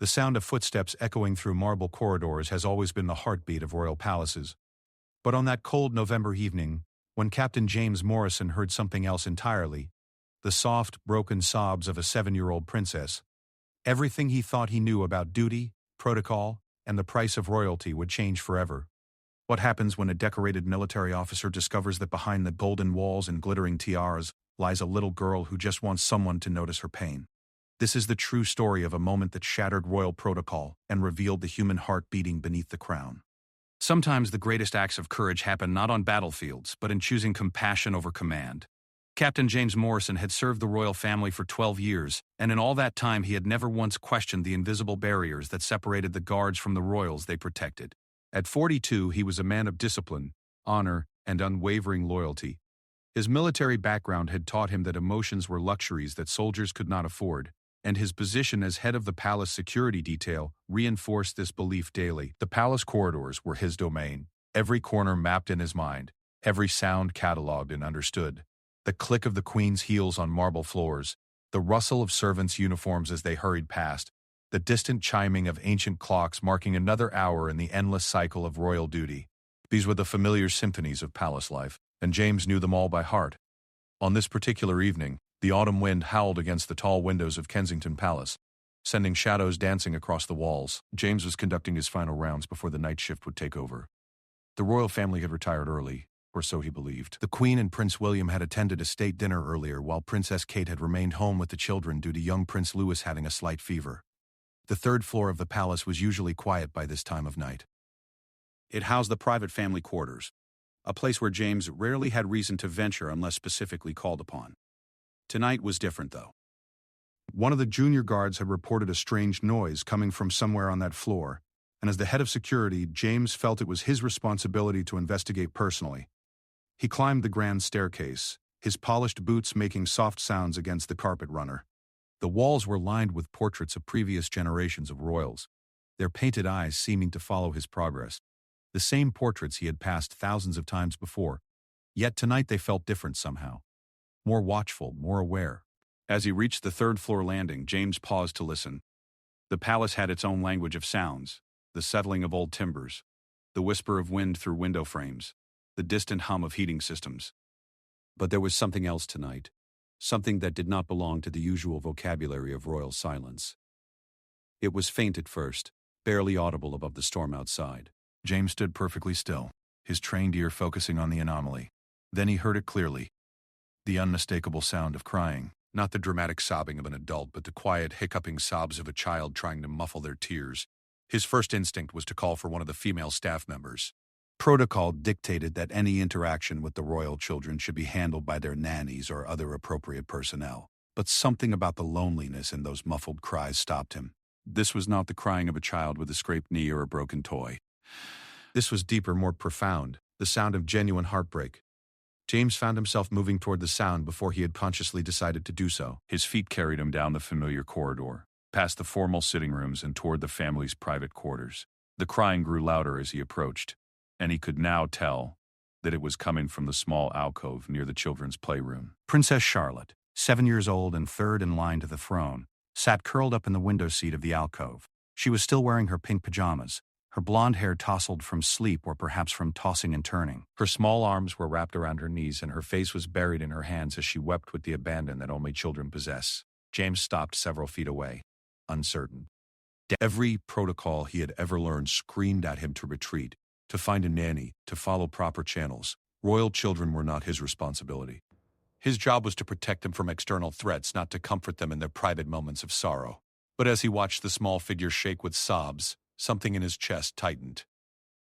The sound of footsteps echoing through marble corridors has always been the heartbeat of royal palaces. But on that cold November evening, when Captain James Morrison heard something else entirely, the soft, broken sobs of a 7-year-old princess, everything he thought he knew about duty, protocol, and the price of royalty would change forever. What happens when a decorated military officer discovers that behind the golden walls and glittering tiaras lies a little girl who just wants someone to notice her pain? This is the true story of a moment that shattered royal protocol and revealed the human heart beating beneath the crown. Sometimes the greatest acts of courage happen not on battlefields, but in choosing compassion over command. Captain James Morrison had served the royal family for 12 years, and in all that time he had never once questioned the invisible barriers that separated the guards from the royals they protected. At 42, he was a man of discipline, honor, and unwavering loyalty. His military background had taught him that emotions were luxuries that soldiers could not afford, and his position as head of the palace security detail reinforced this belief daily. The palace corridors were his domain, every corner mapped in his mind, every sound catalogued and understood. The click of the queen's heels on marble floors, the rustle of servants' uniforms as they hurried past, the distant chiming of ancient clocks marking another hour in the endless cycle of royal duty. These were the familiar symphonies of palace life, and James knew them all by heart. On this particular evening, the autumn wind howled against the tall windows of Kensington Palace, sending shadows dancing across the walls. James was conducting his final rounds before the night shift would take over. The royal family had retired early, or so he believed. The Queen and Prince William had attended a state dinner earlier, while Princess Kate had remained home with the children due to young Prince Louis having a slight fever. The third floor of the palace was usually quiet by this time of night. It housed the private family quarters, a place where James rarely had reason to venture unless specifically called upon. Tonight was different, though. One of the junior guards had reported a strange noise coming from somewhere on that floor, and as the head of security, James felt it was his responsibility to investigate personally. He climbed the grand staircase, his polished boots making soft sounds against the carpet runner. The walls were lined with portraits of previous generations of royals, their painted eyes seeming to follow his progress. The same portraits he had passed thousands of times before, yet tonight they felt different somehow. More watchful, more aware. As he reached the third-floor landing, James paused to listen. The palace had its own language of sounds, the settling of old timbers, the whisper of wind through window frames, the distant hum of heating systems. But there was something else tonight, something that did not belong to the usual vocabulary of royal silence. It was faint at first, barely audible above the storm outside. James stood perfectly still, his trained ear focusing on the anomaly. Then he heard it clearly. The unmistakable sound of crying, not the dramatic sobbing of an adult, but the quiet, hiccuping sobs of a child trying to muffle their tears. His first instinct was to call for one of the female staff members. Protocol dictated that any interaction with the royal children should be handled by their nannies or other appropriate personnel. But something about the loneliness in those muffled cries stopped him. This was not the crying of a child with a scraped knee or a broken toy. This was deeper, more profound, the sound of genuine heartbreak. James found himself moving toward the sound before he had consciously decided to do so. His feet carried him down the familiar corridor, past the formal sitting rooms and toward the family's private quarters. The crying grew louder as he approached, and he could now tell that it was coming from the small alcove near the children's playroom. Princess Charlotte, 7 years old and third in line to the throne, sat curled up in the window seat of the alcove. She was still wearing her pink pajamas, her blonde hair tousled from sleep or perhaps from tossing and turning. Her small arms were wrapped around her knees and her face was buried in her hands as she wept with the abandon that only children possess. James stopped several feet away, uncertain. Every protocol he had ever learned screamed at him to retreat, to find a nanny, to follow proper channels. Royal children were not his responsibility. His job was to protect them from external threats, not to comfort them in their private moments of sorrow. But as he watched the small figure shake with sobs, something in his chest tightened.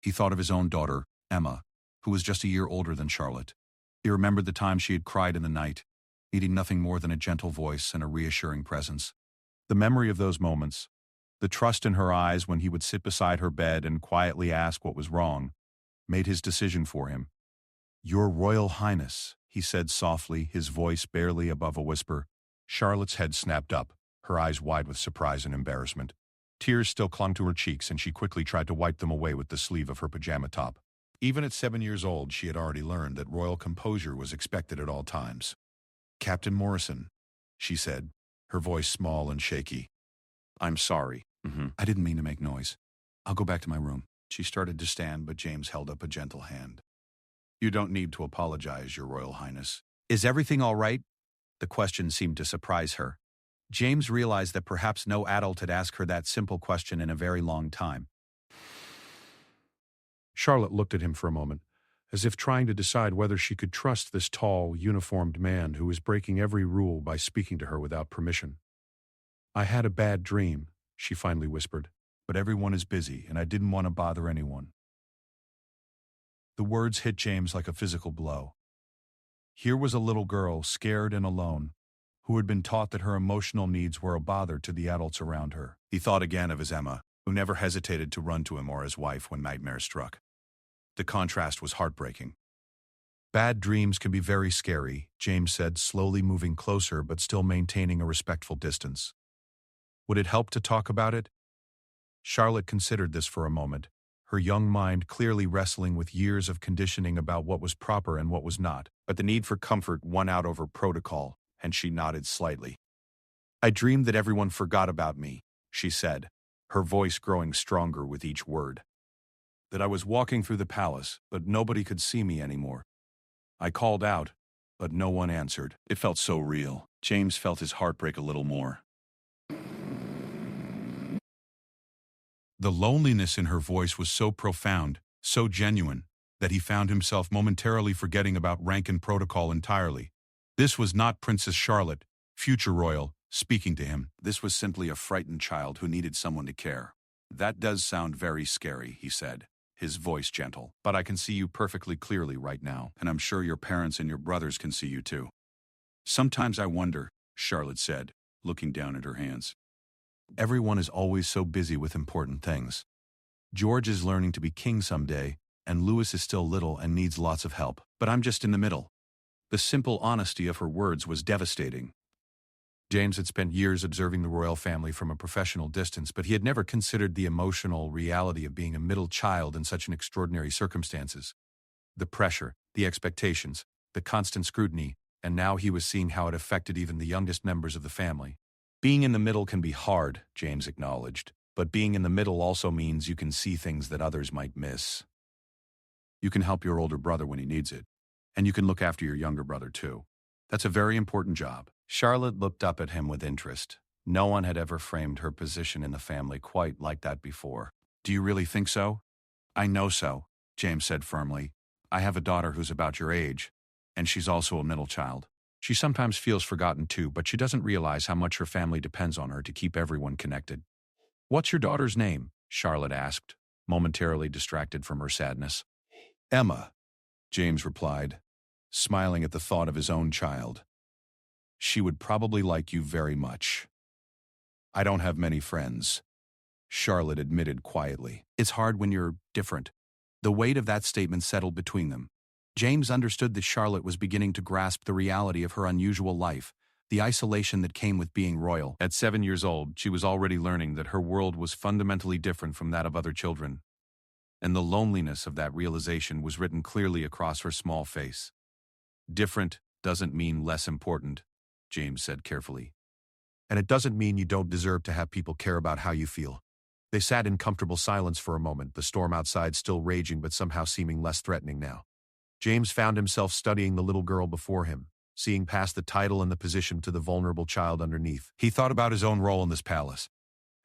He thought of his own daughter, Emma, who was just a year older than Charlotte. He remembered the time she had cried in the night, needing nothing more than a gentle voice and a reassuring presence. The memory of those moments, the trust in her eyes when he would sit beside her bed and quietly ask what was wrong, made his decision for him. "Your Royal Highness," he said softly, his voice barely above a whisper. Charlotte's head snapped up, her eyes wide with surprise and embarrassment. Tears still clung to her cheeks, and she quickly tried to wipe them away with the sleeve of her pajama top. Even at 7 years old, she had already learned that royal composure was expected at all times. "Captain Morrison," she said, her voice small and shaky. "I'm sorry." I didn't mean to make noise. I'll go back to my room. She started to stand, but James held up a gentle hand. You don't need to apologize, Your Royal Highness. Is everything all right? The question seemed to surprise her. James realized that perhaps no adult had asked her that simple question in a very long time. Charlotte looked at him for a moment, as if trying to decide whether she could trust this tall, uniformed man who was breaking every rule by speaking to her without permission. I had a bad dream, she finally whispered, but everyone is busy and I didn't want to bother anyone. The words hit James like a physical blow. Here was a little girl, scared and alone, who had been taught that her emotional needs were a bother to the adults around her. He thought again of his Emma, who never hesitated to run to him or his wife when nightmares struck. The contrast was heartbreaking. Bad dreams can be very scary, James said, slowly moving closer but still maintaining a respectful distance. Would it help to talk about it? Charlotte considered this for a moment, her young mind clearly wrestling with years of conditioning about what was proper and what was not, but the need for comfort won out over protocol, and she nodded slightly. I dreamed that everyone forgot about me, she said, her voice growing stronger with each word. That I was walking through the palace, but nobody could see me anymore. I called out, but no one answered. It felt so real. James felt his heart break a little more. The loneliness in her voice was so profound, so genuine, that he found himself momentarily forgetting about rank and protocol entirely. This was not Princess Charlotte, future royal, speaking to him. This was simply a frightened child who needed someone to care. That does sound very scary, he said, his voice gentle. But I can see you perfectly clearly right now, and I'm sure your parents and your brothers can see you too. Sometimes I wonder, Charlotte said, looking down at her hands. Everyone is always so busy with important things. George is learning to be king someday, and Louis is still little and needs lots of help. But I'm just in the middle. The simple honesty of her words was devastating. James had spent years observing the royal family from a professional distance, but he had never considered the emotional reality of being a middle child in such an extraordinary circumstances. The pressure, the expectations, the constant scrutiny, and now he was seeing how it affected even the youngest members of the family. Being in the middle can be hard, James acknowledged, but being in the middle also means you can see things that others might miss. You can help your older brother when he needs it, and you can look after your younger brother too. That's a very important job. Charlotte looked up at him with interest. No one had ever framed her position in the family quite like that before. Do you really think so? I know so, James said firmly. I have a daughter who's about your age, and she's also a middle child. She sometimes feels forgotten too, but she doesn't realize how much her family depends on her to keep everyone connected. What's your daughter's name? Charlotte asked, momentarily distracted from her sadness. Emma, James replied, smiling at the thought of his own child. She would probably like you very much. I don't have many friends, Charlotte admitted quietly. It's hard when you're different. The weight of that statement settled between them. James understood that Charlotte was beginning to grasp the reality of her unusual life, the isolation that came with being royal. At 7 years old, she was already learning that her world was fundamentally different from that of other children. And the loneliness of that realization was written clearly across her small face. Different doesn't mean less important, James said carefully. And it doesn't mean you don't deserve to have people care about how you feel. They sat in comfortable silence for a moment, the storm outside still raging but somehow seeming less threatening now. James found himself studying the little girl before him, seeing past the title and the position to the vulnerable child underneath. He thought about his own role in this palace,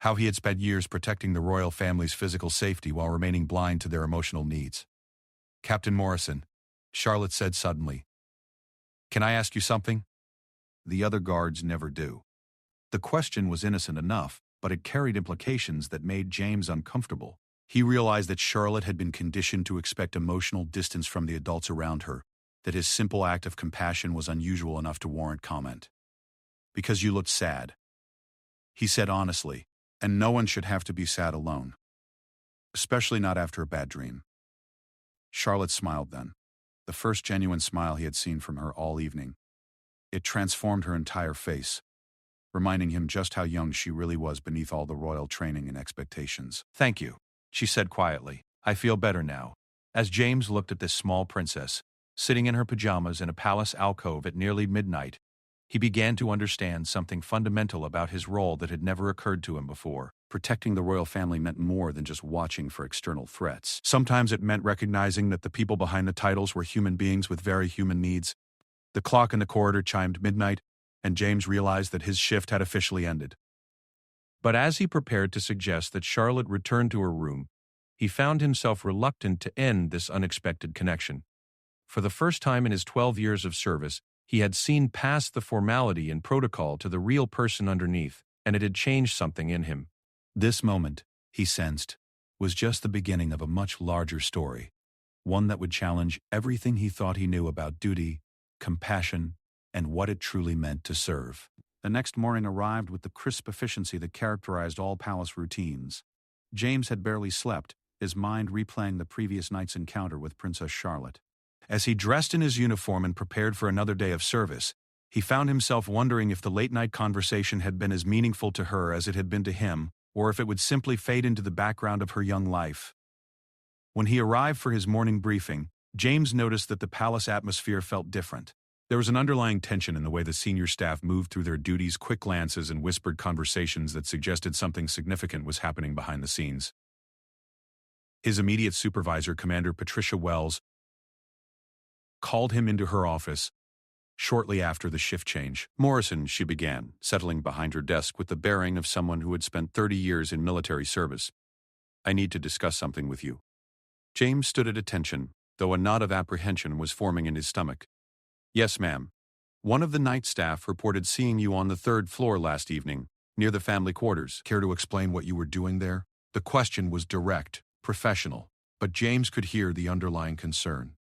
how he had spent years protecting the royal family's physical safety while remaining blind to their emotional needs. Captain Morrison, Charlotte said suddenly. Can I ask you something? The other guards never do. The question was innocent enough, but it carried implications that made James uncomfortable. He realized that Charlotte had been conditioned to expect emotional distance from the adults around her, that his simple act of compassion was unusual enough to warrant comment. Because you looked sad, he said honestly, and no one should have to be sad alone. Especially not after a bad dream. Charlotte smiled then, the first genuine smile he had seen from her all evening. It transformed her entire face, reminding him just how young she really was beneath all the royal training and expectations. Thank you, she said quietly. I feel better now. As James looked at this small princess, sitting in her pajamas in a palace alcove at nearly midnight, he began to understand something fundamental about his role that had never occurred to him before. Protecting the royal family meant more than just watching for external threats. Sometimes it meant recognizing that the people behind the titles were human beings with very human needs. The clock in the corridor chimed midnight, and James realized that his shift had officially ended. But as he prepared to suggest that Charlotte return to her room, he found himself reluctant to end this unexpected connection. For the first time in his 12 years of service, he had seen past the formality and protocol to the real person underneath, and it had changed something in him. This moment, he sensed, was just the beginning of a much larger story, one that would challenge everything he thought he knew about duty, compassion, and what it truly meant to serve. The next morning arrived with the crisp efficiency that characterized all palace routines. James had barely slept, his mind replaying the previous night's encounter with Princess Charlotte. As he dressed in his uniform and prepared for another day of service, he found himself wondering if the late-night conversation had been as meaningful to her as it had been to him, or if it would simply fade into the background of her young life. When he arrived for his morning briefing, James noticed that the palace atmosphere felt different. There was an underlying tension in the way the senior staff moved through their duties, quick glances and whispered conversations that suggested something significant was happening behind the scenes. His immediate supervisor, Commander Patricia Wells, called him into her office shortly after the shift change. "Morrison," she began, settling behind her desk with the bearing of someone who had spent 30 years in military service. "I need to discuss something with you." James stood at attention, though a knot of apprehension was forming in his stomach. "Yes, ma'am. One of the night staff reported seeing you on the 3rd floor last evening, near the family quarters. Care to explain what you were doing there?" The question was direct, professional, but James could hear the underlying concern.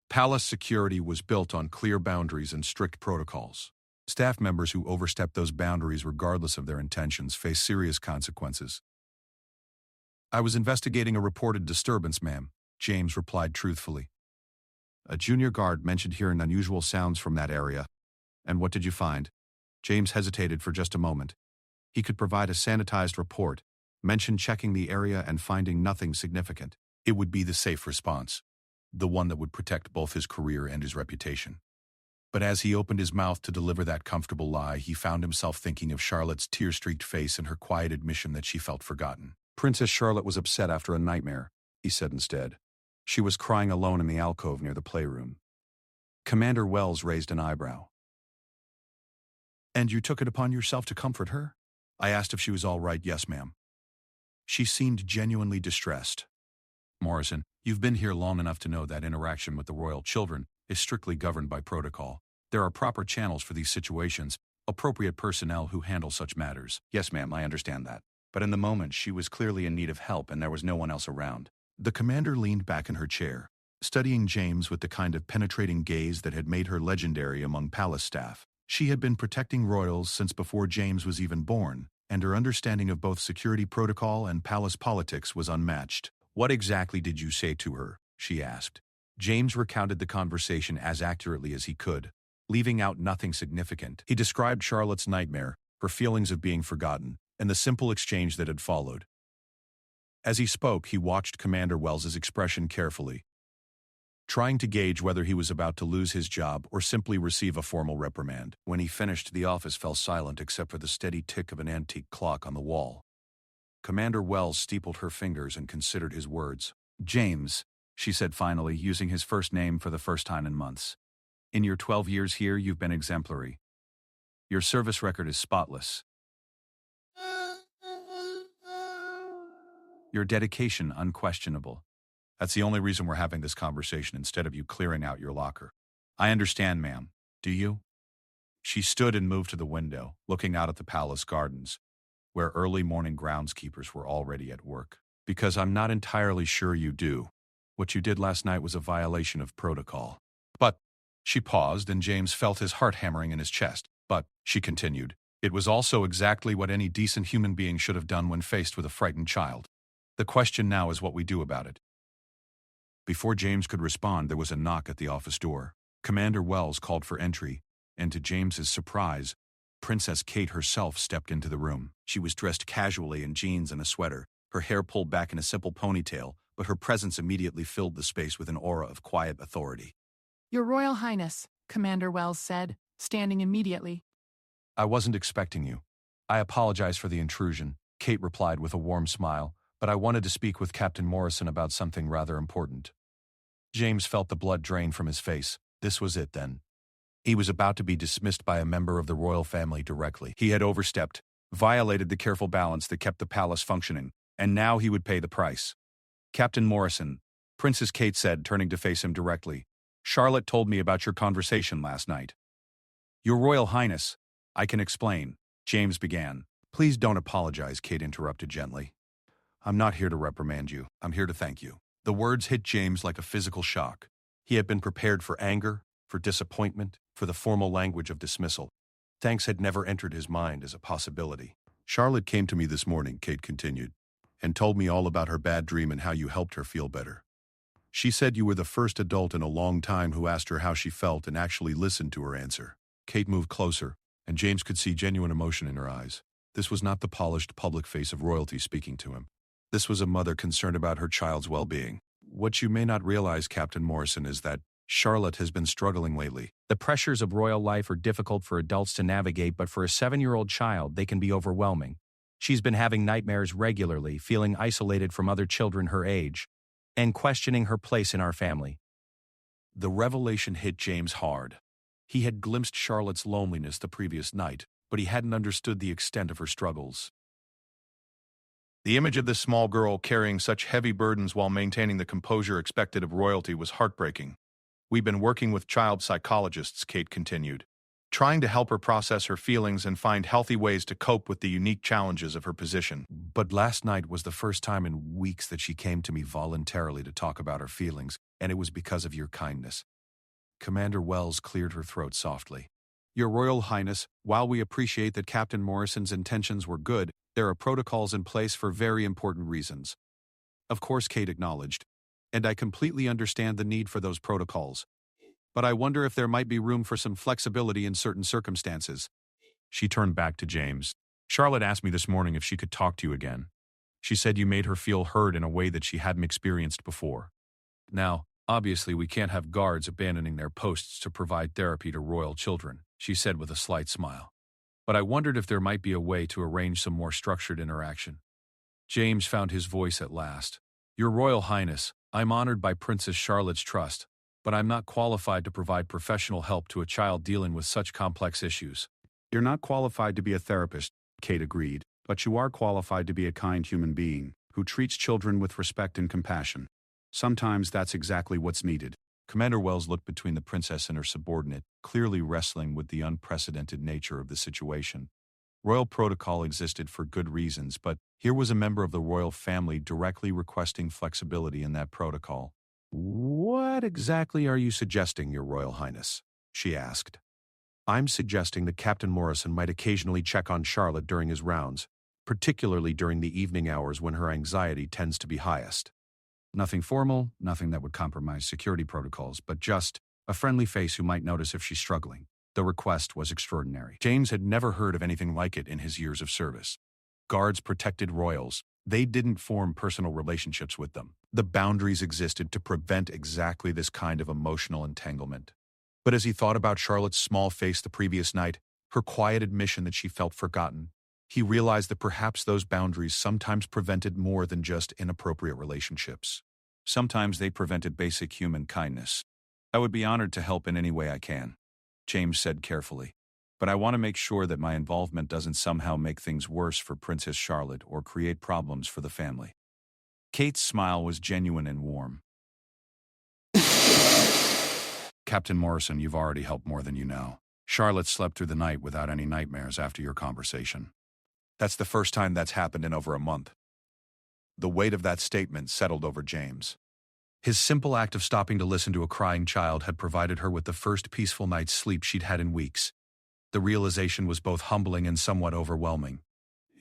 Palace security was built on clear boundaries and strict protocols. Staff members who overstepped those boundaries regardless of their intentions face serious consequences. "I was investigating a reported disturbance, ma'am," James replied truthfully. "A junior guard mentioned hearing unusual sounds from that area." "And what did you find?" James hesitated for just a moment. He could provide a sanitized report, mention checking the area and finding nothing significant. It would be the safe response, the one that would protect both his career and his reputation. But as he opened his mouth to deliver that comfortable lie, he found himself thinking of Charlotte's tear-streaked face and her quiet admission that she felt forgotten. "Princess Charlotte was upset after a nightmare," he said instead. "She was crying alone in the alcove near the playroom." Commander Wells raised an eyebrow. "And you took it upon yourself to comfort her?" "I asked if she was all right. Yes, ma'am." She seemed genuinely distressed. "Morrison, you've been here long enough to know that interaction with the royal children is strictly governed by protocol. There are proper channels for these situations, appropriate personnel who handle such matters." "Yes, ma'am, I understand that. But in the moment, she was clearly in need of help and there was no one else around." The commander leaned back in her chair, studying James with the kind of penetrating gaze that had made her legendary among palace staff. She had been protecting royals since before James was even born, and her understanding of both security protocol and palace politics was unmatched. "What exactly did you say to her?" she asked. James recounted the conversation as accurately as he could, leaving out nothing significant. He described Charlotte's nightmare, her feelings of being forgotten, and the simple exchange that had followed. As he spoke, he watched Commander Wells's expression carefully, trying to gauge whether he was about to lose his job or simply receive a formal reprimand. When he finished, the office fell silent except for the steady tick of an antique clock on the wall. Commander Wells steepled her fingers and considered his words. "James," she said finally, using his first name for the first time in months. "In your 12 years here, you've been exemplary. Your service record is spotless. Your dedication unquestionable. That's the only reason we're having this conversation instead of you clearing out your locker." "I understand, ma'am. Do you?" She stood and moved to the window, looking out at the palace gardens, where early morning groundskeepers were already at work. "Because I'm not entirely sure you do. What you did last night was a violation of protocol." "But," she paused, and James felt his heart hammering in his chest. "But," she continued, "it was also exactly what any decent human being should have done when faced with a frightened child. The question now is what we do about it." Before James could respond, there was a knock at the office door. Commander Wells called for entry, and to James's surprise, Princess Kate herself stepped into the room. She was dressed casually in jeans and a sweater, her hair pulled back in a simple ponytail, but her presence immediately filled the space with an aura of quiet authority. "Your Royal Highness," Commander Wells said, standing immediately. "I wasn't expecting you. I apologize for the intrusion." Kate replied with a warm smile, but I wanted to speak with Captain Morrison about something rather important. James felt the blood drain from his face. This was it then. He was about to be dismissed by a member of the royal family directly. He had overstepped, violated the careful balance that kept the palace functioning, and now he would pay the price. Captain Morrison, Princess Kate said, turning to face him directly, Charlotte told me about your conversation last night. Your Royal Highness, I can explain, James began. Please don't apologize, Kate interrupted gently. I'm not here to reprimand you. I'm here to thank you. The words hit James like a physical shock. He had been prepared for anger, for disappointment, for the formal language of dismissal. Thanks had never entered his mind as a possibility. Charlotte came to me this morning, Kate continued, and told me all about her bad dream and how you helped her feel better. She said you were the first adult in a long time who asked her how she felt and actually listened to her answer. Kate moved closer, and James could see genuine emotion in her eyes. This was not the polished public face of royalty speaking to him. This was a mother concerned about her child's well-being. What you may not realize, Captain Morrison, is that Charlotte has been struggling lately. The pressures of royal life are difficult for adults to navigate, but for a 7-year-old child, they can be overwhelming. She's been having nightmares regularly, feeling isolated from other children her age, and questioning her place in our family. The revelation hit James hard. He had glimpsed Charlotte's loneliness the previous night, but he hadn't understood the extent of her struggles. The image of this small girl carrying such heavy burdens while maintaining the composure expected of royalty was heartbreaking. We've been working with child psychologists, Kate continued, trying to help her process her feelings and find healthy ways to cope with the unique challenges of her position. But last night was the first time in weeks that she came to me voluntarily to talk about her feelings, and it was because of your kindness. Commander Wells cleared her throat softly. Your Royal Highness, while we appreciate that Captain Morrison's intentions were good, there are protocols in place for very important reasons. Of course, Kate acknowledged, and I completely understand the need for those protocols. But I wonder if there might be room for some flexibility in certain circumstances. She turned back to James. Charlotte asked me this morning if she could talk to you again. She said you made her feel heard in a way that she hadn't experienced before. Now, obviously we can't have guards abandoning their posts to provide therapy to royal children, she said with a slight smile. But I wondered if there might be a way to arrange some more structured interaction. James found his voice at last. Your Royal Highness, I'm honored by Princess Charlotte's trust, but I'm not qualified to provide professional help to a child dealing with such complex issues. You're not qualified to be a therapist, Kate agreed, but you are qualified to be a kind human being who treats children with respect and compassion. Sometimes that's exactly what's needed. Commander Wells looked between the princess and her subordinate, clearly wrestling with the unprecedented nature of the situation. Royal protocol existed for good reasons, but here was a member of the royal family directly requesting flexibility in that protocol. What exactly are you suggesting, Your Royal Highness? She asked. I'm suggesting that Captain Morrison might occasionally check on Charlotte during his rounds, particularly during the evening hours when her anxiety tends to be highest. Nothing formal, nothing that would compromise security protocols, but just a friendly face who might notice if she's struggling. The request was extraordinary. James had never heard of anything like it in his years of service. Guards protected royals. They didn't form personal relationships with them. The boundaries existed to prevent exactly this kind of emotional entanglement. But as he thought about Charlotte's small face the previous night, her quiet admission that she felt forgotten, he realized that perhaps those boundaries sometimes prevented more than just inappropriate relationships. Sometimes they prevented basic human kindness. I would be honored to help in any way I can, James said carefully. But I want to make sure that my involvement doesn't somehow make things worse for Princess Charlotte or create problems for the family. Kate's smile was genuine and warm. Captain Morrison, you've already helped more than you know. Charlotte slept through the night without any nightmares after your conversation. That's the first time that's happened in over a month. The weight of that statement settled over James. His simple act of stopping to listen to a crying child had provided her with the first peaceful night's sleep she'd had in weeks. The realization was both humbling and somewhat overwhelming.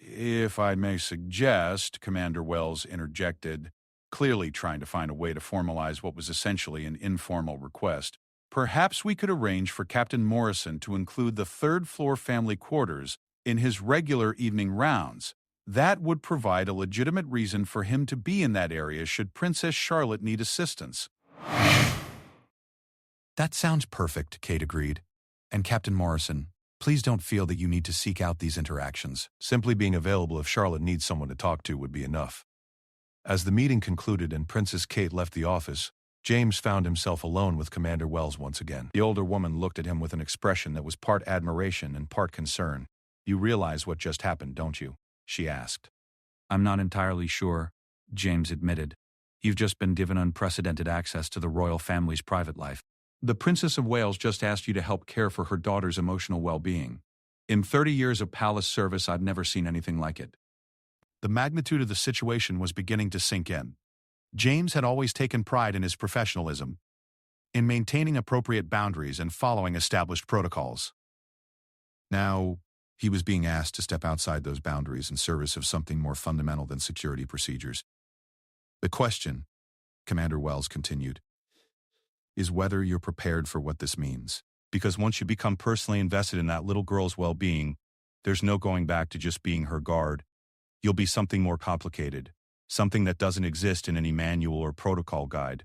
If I may suggest, Commander Wells interjected, clearly trying to find a way to formalize what was essentially an informal request, perhaps we could arrange for Captain Morrison to include the third-floor family quarters in his regular evening rounds. That would provide a legitimate reason for him to be in that area should Princess Charlotte need assistance. That sounds perfect, Kate agreed. And Captain Morrison, Please don't feel that you need to seek out these interactions. Simply being available if Charlotte needs someone to talk to would be enough. As the meeting concluded and Princess Kate left the office, James found himself alone with Commander Wells once again. The older woman looked at him with an expression that was part admiration and part concern. "You realize what just happened, don't you?" she asked. "I'm not entirely sure," James admitted. "You've just been given unprecedented access to the royal family's private life. The Princess of Wales just asked you to help care for her daughter's emotional well-being. In 30 years of palace service, I've never seen anything like it." The magnitude of the situation was beginning to sink in. James had always taken pride in his professionalism, in maintaining appropriate boundaries and following established protocols. Now, he was being asked to step outside those boundaries in service of something more fundamental than security procedures. "The question," Commander Wells continued, "is whether you're prepared for what this means. Because once you become personally invested in that little girl's well-being, there's no going back to just being her guard. You'll be something more complicated, something that doesn't exist in any manual or protocol guide."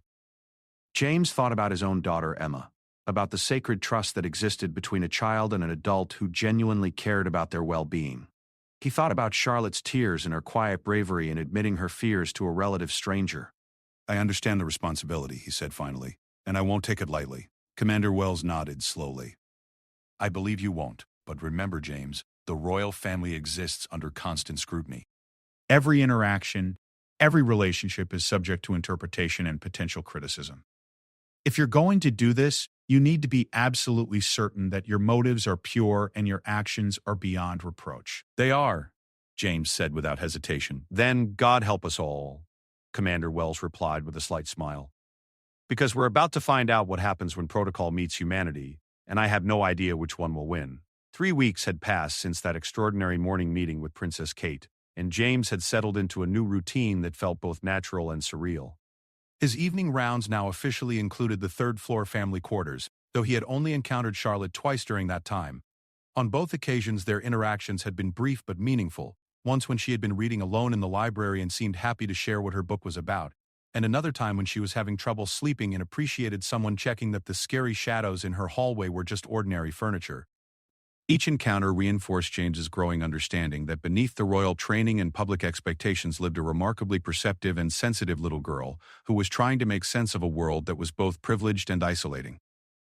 James thought about his own daughter, Emma, about the sacred trust that existed between a child and an adult who genuinely cared about their well-being. He thought about Charlotte's tears and her quiet bravery in admitting her fears to a relative stranger. "I understand the responsibility," he said finally, "and I won't take it lightly." Commander Wells nodded slowly. "I believe you won't, but remember, James, the royal family exists under constant scrutiny. Every interaction, every relationship is subject to interpretation and potential criticism. If you're going to do this, you need to be absolutely certain that your motives are pure and your actions are beyond reproach." "They are," James said without hesitation. "Then God help us all," Commander Wells replied with a slight smile. "Because we're about to find out what happens when protocol meets humanity, and I have no idea which one will win." 3 weeks had passed since that extraordinary morning meeting with Princess Kate, and James had settled into a new routine that felt both natural and surreal. His evening rounds now officially included the third-floor family quarters, though he had only encountered Charlotte twice during that time. On both occasions, their interactions had been brief but meaningful, once when she had been reading alone in the library and seemed happy to share what her book was about, and another time when she was having trouble sleeping and appreciated someone checking that the scary shadows in her hallway were just ordinary furniture. Each encounter reinforced James's growing understanding that beneath the royal training and public expectations lived a remarkably perceptive and sensitive little girl who was trying to make sense of a world that was both privileged and isolating.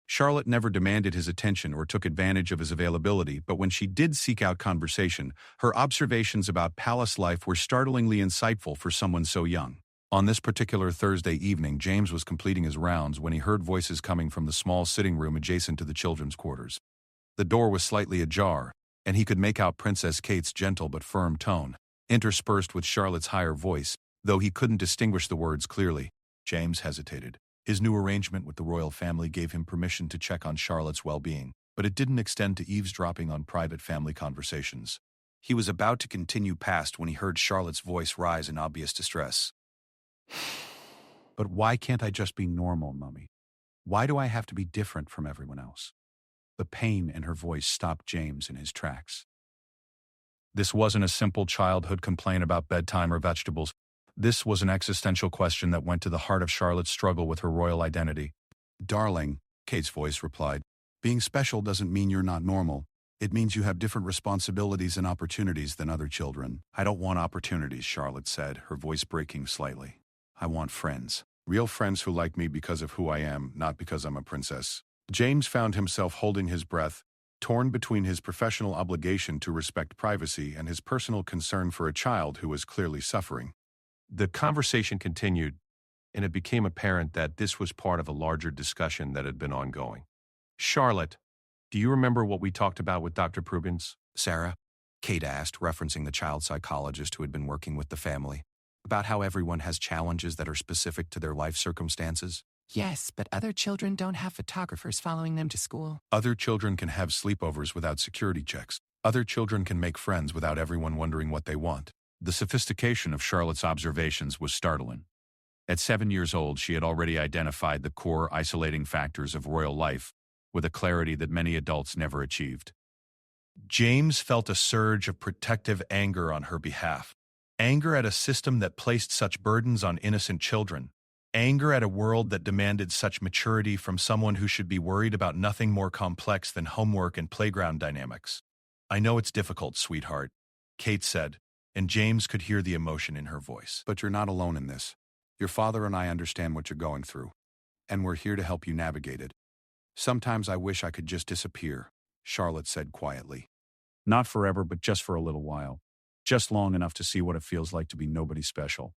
Charlotte never demanded his attention or took advantage of his availability, but when she did seek out conversation, her observations about palace life were startlingly insightful for someone so young. On this particular Thursday evening, James was completing his rounds when he heard voices coming from the small sitting room adjacent to the children's quarters. The door was slightly ajar, and he could make out Princess Kate's gentle but firm tone, interspersed with Charlotte's higher voice, though he couldn't distinguish the words clearly. James hesitated. His new arrangement with the royal family gave him permission to check on Charlotte's well-being, but it didn't extend to eavesdropping on private family conversations. He was about to continue past when he heard Charlotte's voice rise in obvious distress. "But why can't I just be normal, Mummy? Why do I have to be different from everyone else?" The pain in her voice stopped James in his tracks. This wasn't a simple childhood complaint about bedtime or vegetables. This was an existential question that went to the heart of Charlotte's struggle with her royal identity. "Darling," Kate's voice replied, "being special doesn't mean you're not normal. It means you have different responsibilities and opportunities than other children." "I don't want opportunities," Charlotte said, her voice breaking slightly. "I want friends. Real friends who like me because of who I am, not because I'm a princess." James found himself holding his breath, torn between his professional obligation to respect privacy and his personal concern for a child who was clearly suffering. The conversation continued, and it became apparent that this was part of a larger discussion that had been ongoing. "Charlotte, do you remember what we talked about with Dr. Prugans?" "Sarah?" Kate asked, referencing the child psychologist who had been working with the family. "About how everyone has challenges that are specific to their life circumstances?" Yes, but other children don't have photographers following them to school. "Other children can have sleepovers without security checks. Other children can make friends without everyone wondering what they want." The sophistication of Charlotte's observations was startling. At 7 years old, she had already identified the core isolating factors of royal life with a clarity that many adults never achieved. James felt a surge of protective anger on her behalf. Anger at a system that placed such burdens on innocent children. Anger at a world that demanded such maturity from someone who should be worried about nothing more complex than homework and playground dynamics. "I know it's difficult, sweetheart," Kate said, and James could hear the emotion in her voice. "But you're not alone in this. Your father and I understand what you're going through, and we're here to help you navigate it. Sometimes I wish I could just disappear," Charlotte said quietly. Not forever, but just for a little while. Just long enough to see what it feels like to be nobody special.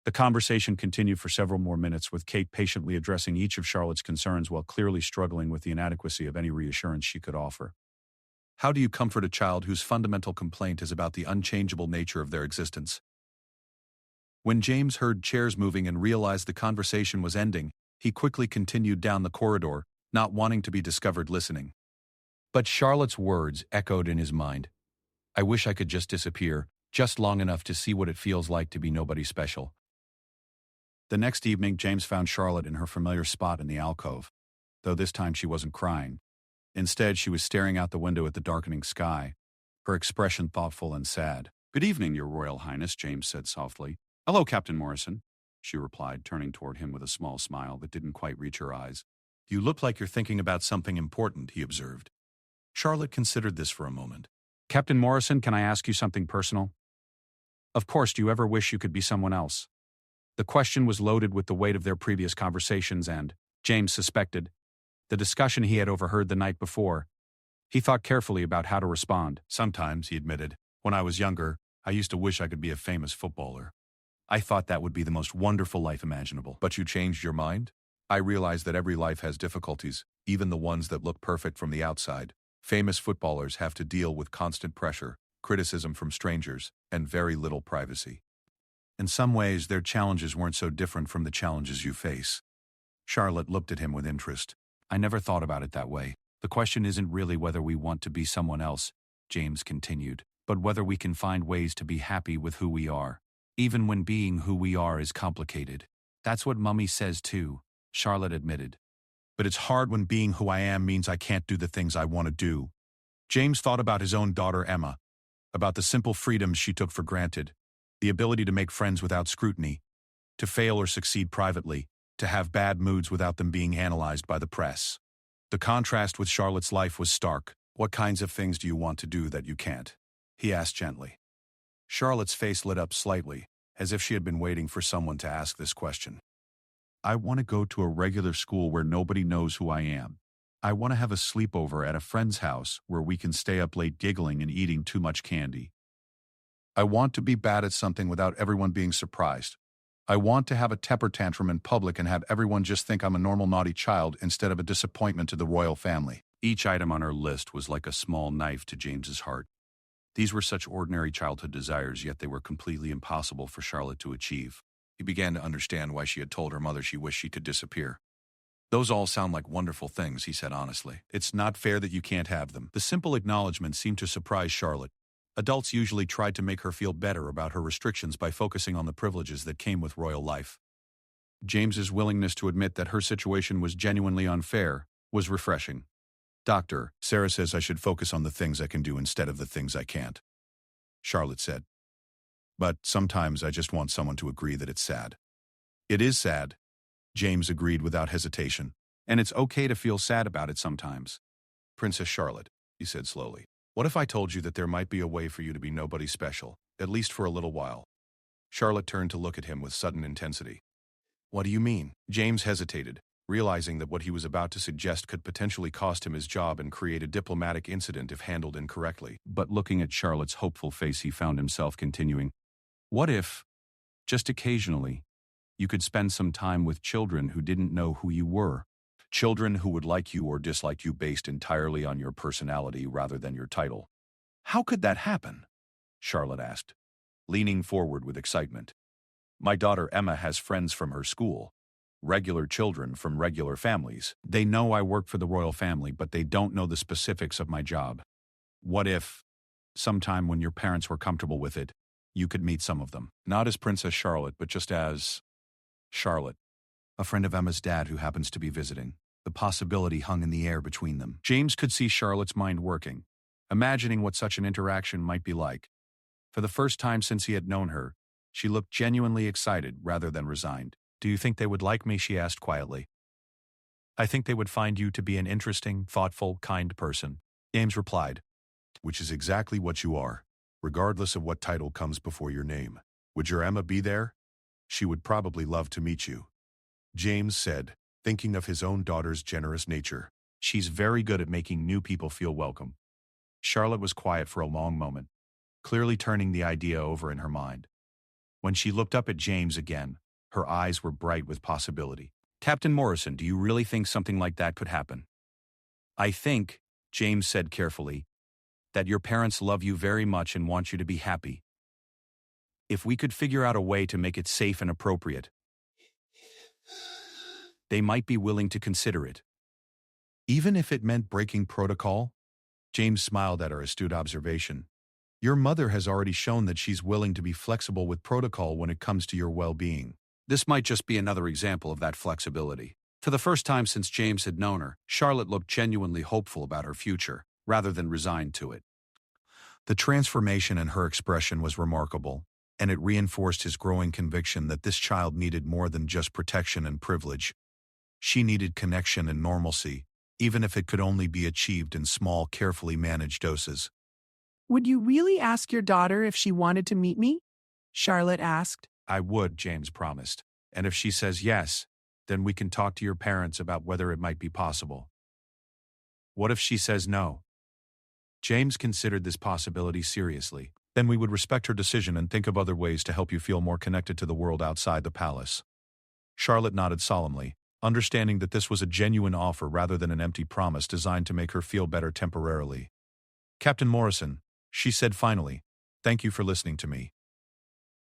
The conversation continued for several more minutes, with Kate patiently addressing each of Charlotte's concerns while clearly struggling with the inadequacy of any reassurance she could offer. "How do you comfort a child whose fundamental complaint is about the unchangeable nature of their existence?" When James heard chairs moving and realized the conversation was ending, he quickly continued down the corridor, not wanting to be discovered listening. But Charlotte's words echoed in his mind. "I wish I could just disappear, just long enough to see what it feels like to be nobody special." The next evening, James found Charlotte in her familiar spot in the alcove, though this time she wasn't crying. Instead, she was staring out the window at the darkening sky, her expression thoughtful and sad. "Good evening, Your Royal Highness," James said softly. "Hello, Captain Morrison," she replied, turning toward him with a small smile that didn't quite reach her eyes. "You look like you're thinking about something important," he observed. Charlotte considered this for a moment. "Captain Morrison, can I ask you something personal? Of course, do you ever wish you could be someone else?" The question was loaded with the weight of their previous conversations and, James suspected, the discussion he had overheard the night before. He thought carefully about how to respond. "Sometimes," he admitted, "when I was younger, I used to wish I could be a famous footballer. I thought that would be the most wonderful life imaginable." "But you changed your mind?" "I realized that every life has difficulties, even the ones that look perfect from the outside. Famous footballers have to deal with constant pressure, criticism from strangers, and very little privacy. In some ways, their challenges weren't so different from the challenges you face." Charlotte looked at him with interest. "I never thought about it that way. The question isn't really whether we want to be someone else," James continued, "but whether we can find ways to be happy with who we are, even when being who we are is complicated." "That's what Mummy says too," Charlotte admitted. "But it's hard when being who I am means I can't do the things I want to do." James thought about his own daughter Emma, about the simple freedoms she took for granted, the ability to make friends without scrutiny, to fail or succeed privately, to have bad moods without them being analyzed by the press. The contrast with Charlotte's life was stark. "What kinds of things do you want to do that you can't?" he asked gently. Charlotte's face lit up slightly, as if she had been waiting for someone to ask this question. "I want to go to a regular school where nobody knows who I am. I want to have a sleepover at a friend's house where we can stay up late giggling and eating too much candy. I want to be bad at something without everyone being surprised. I want to have a temper tantrum in public and have everyone just think I'm a normal naughty child instead of a disappointment to the royal family." Each item on her list was like a small knife to James's heart. These were such ordinary childhood desires, yet they were completely impossible for Charlotte to achieve. He began to understand why she had told her mother she wished she could disappear. "Those all sound like wonderful things," he said honestly. "It's not fair that you can't have them." The simple acknowledgement seemed to surprise Charlotte. Adults usually tried to make her feel better about her restrictions by focusing on the privileges that came with royal life. James's willingness to admit that her situation was genuinely unfair was refreshing. "Doctor, Sarah says I should focus on the things I can do instead of the things I can't," Charlotte said. "But sometimes I just want someone to agree that it's sad." "It is sad," James agreed without hesitation. "And it's okay to feel sad about it sometimes." "Princess Charlotte," he said slowly, "what if I told you that there might be a way for you to be nobody special, at least for a little while?" Charlotte turned to look at him with sudden intensity. "What do you mean?" James hesitated, realizing that what he was about to suggest could potentially cost him his job and create a diplomatic incident if handled incorrectly. But looking at Charlotte's hopeful face, he found himself continuing, "What if, just occasionally, you could spend some time with children who didn't know who you were? Children who would like you or dislike you based entirely on your personality rather than your title." "How could that happen?" Charlotte asked, leaning forward with excitement. "My daughter Emma has friends from her school. Regular children from regular families. They know I work for the royal family, but they don't know the specifics of my job. What if, sometime when your parents were comfortable with it, you could meet some of them? Not as Princess Charlotte, but just as Charlotte, a friend of Emma's dad who happens to be visiting." The possibility hung in the air between them. James could see Charlotte's mind working, imagining what such an interaction might be like. For the first time since he had known her, she looked genuinely excited rather than resigned. Do you think they would like me? She asked quietly. I think they would find you to be an interesting, thoughtful, kind person, James replied. Which is exactly what you are, regardless of what title comes before your name. Would your Emma be there? She would probably love to meet you, James said, thinking of his own daughter's generous nature. She's very good at making new people feel welcome. Charlotte was quiet for a long moment, clearly turning the idea over in her mind. When she looked up at James again, her eyes were bright with possibility. Captain Morrison, do you really think something like that could happen? I think, James said carefully, that your parents love you very much and want you to be happy. If we could figure out a way to make it safe and appropriate, they might be willing to consider it. Even if it meant breaking protocol? James smiled at her astute observation. Your mother has already shown that she's willing to be flexible with protocol when it comes to your well-being. This might just be another example of that flexibility. For the first time since James had known her, Charlotte looked genuinely hopeful about her future, rather than resigned to it. The transformation in her expression was remarkable, and it reinforced his growing conviction that this child needed more than just protection and privilege. She needed connection and normalcy, even if it could only be achieved in small, carefully managed doses. Would you really ask your daughter if she wanted to meet me? Charlotte asked. I would, James promised. And if she says yes, then we can talk to your parents about whether it might be possible. What if she says no? James considered this possibility seriously. Then we would respect her decision and think of other ways to help you feel more connected to the world outside the palace. Charlotte nodded solemnly, understanding that this was a genuine offer rather than an empty promise designed to make her feel better temporarily. Captain Morrison, she said finally, thank you for listening to me.